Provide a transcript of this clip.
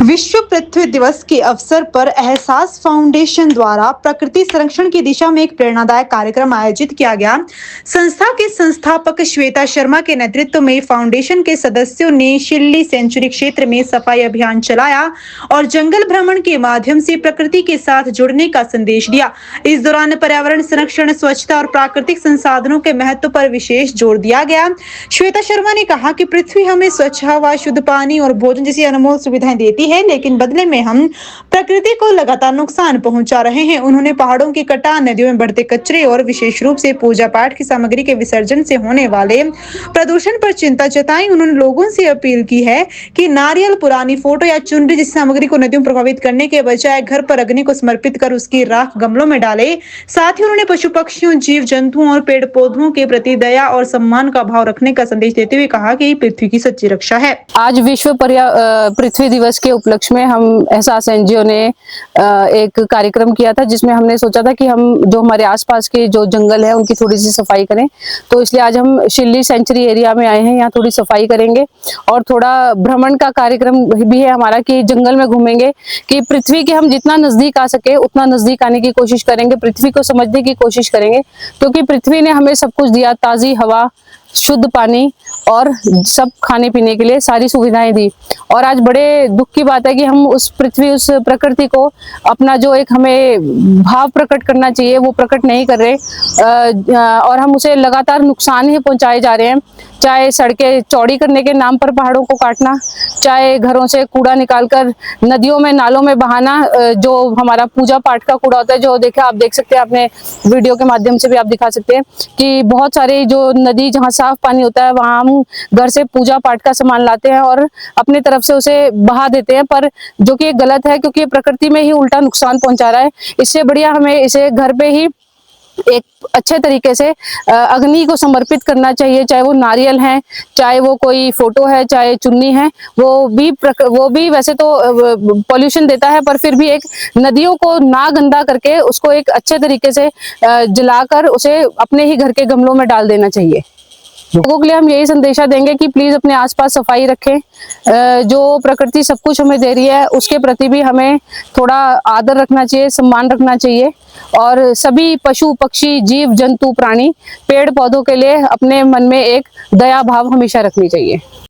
विश्व पृथ्वी दिवस के अवसर पर एहसास फाउंडेशन द्वारा प्रकृति संरक्षण की दिशा में एक प्रेरणादायक कार्यक्रम आयोजित किया गया। संस्था के संस्थापक श्वेता शर्मा के नेतृत्व में फाउंडेशन के सदस्यों ने शिल्ली सेंचुरी क्षेत्र में सफाई अभियान चलाया और जंगल भ्रमण के माध्यम से प्रकृति के साथ जुड़ने का संदेश दिया। इस दौरान पर्यावरण संरक्षण, स्वच्छता और प्राकृतिक संसाधनों के महत्व पर विशेष जोर दिया गया। श्वेता शर्मा ने कहा कि पृथ्वी हमें स्वच्छ हवा, शुद्ध पानी और भोजन जैसी अनमोल सुविधाएं देती है, लेकिन बदले में हम प्रकृति को लगातार नुकसान पहुंचा रहे हैं। उन्होंने पहाड़ों की कटान, नदियों में बढ़ते कचरे और विशेष रूप से पूजा पाठ की सामग्री के विसर्जन से होने वाले प्रदूषण पर चिंता जताई। उन्होंने लोगों से अपील की है कि नारियल, पुरानी फोटो या चुनरी जैसी सामग्री को नदियों में प्रभावित करने के बजाय घर पर अग्नि को समर्पित कर उसकी राख गमलों में डाले। साथ ही उन्होंने पशु पक्षियों, जीव जंतुओं और पेड़ पौधों के प्रति दया और सम्मान का भाव रखने का संदेश देते हुए कहा कि पृथ्वी की सच्ची रक्षा है। आज विश्व पृथ्वी दिवस के उपलक्ष्य में हम एहसास एनजीओ ने एक कार्यक्रम किया था, जिसमें हमने सोचा था कि हम जो हमारे आसपास के जो जंगल है उनकी थोड़ी सी सफाई करें। तो इसलिए आज हम शिल्ली सेंचुरी एरिया में आए हैं, यहाँ थोड़ी सफाई करेंगे और थोड़ा भ्रमण का कार्यक्रम भी है हमारा कि जंगल में घूमेंगे, कि पृथ्वी के हम जितना नजदीक आ सके उतना नजदीक आने की कोशिश करेंगे, पृथ्वी को समझने की कोशिश करेंगे, क्योंकि पृथ्वी ने हमें सब कुछ दिया, ताजी हवा, शुद्ध पानी और सब खाने पीने के लिए सारी सुविधाएं दी। और आज बड़े दुख की बात है कि हम उस पृथ्वी, उस प्रकृति को अपना जो एक हमें भाव प्रकट करना चाहिए वो प्रकट नहीं कर रहे, और हम उसे लगातार नुकसान ही पहुंचाए जा रहे हैं। चाहे सड़कें चौड़ी करने के नाम पर पहाड़ों को काटना, चाहे घरों से कूड़ा निकालकर नदियों में, नालों में बहाना, जो हमारा पूजा पाठ का कूड़ा होता है, जो देखे आप देख सकते हैं, आपने वीडियो के माध्यम से भी आप दिखा सकते हैं कि बहुत सारे जो नदी जहाँ साफ पानी होता है वहां हम घर से पूजा पाठ का सामान लाते हैं और अपनी तरफ से उसे बहा देते हैं, पर जो कि गलत है, क्योंकि प्रकृति में ही उल्टा नुकसान पहुंचा रहा है। इससे बढ़िया हमें इसे घर पे ही एक अच्छे तरीके से अग्नि को समर्पित करना चाहिए, चाहे वो नारियल है, चाहे वो कोई फोटो है, चाहे चुन्नी है। वो भी वैसे तो पॉल्यूशन देता है, पर फिर भी एक नदियों को ना गंदा करके उसको एक अच्छे तरीके से जलाकर उसे अपने ही घर के गमलों में डाल देना चाहिए। लोगों के लिए हम यही संदेशा देंगे कि प्लीज अपने आसपास सफाई रखें। जो प्रकृति सब कुछ हमें दे रही है उसके प्रति भी हमें थोड़ा आदर रखना चाहिए, सम्मान रखना चाहिए, और सभी पशु पक्षी, जीव जंतु, प्राणी, पेड़ पौधों के लिए अपने मन में एक दया भाव हमेशा रखनी चाहिए।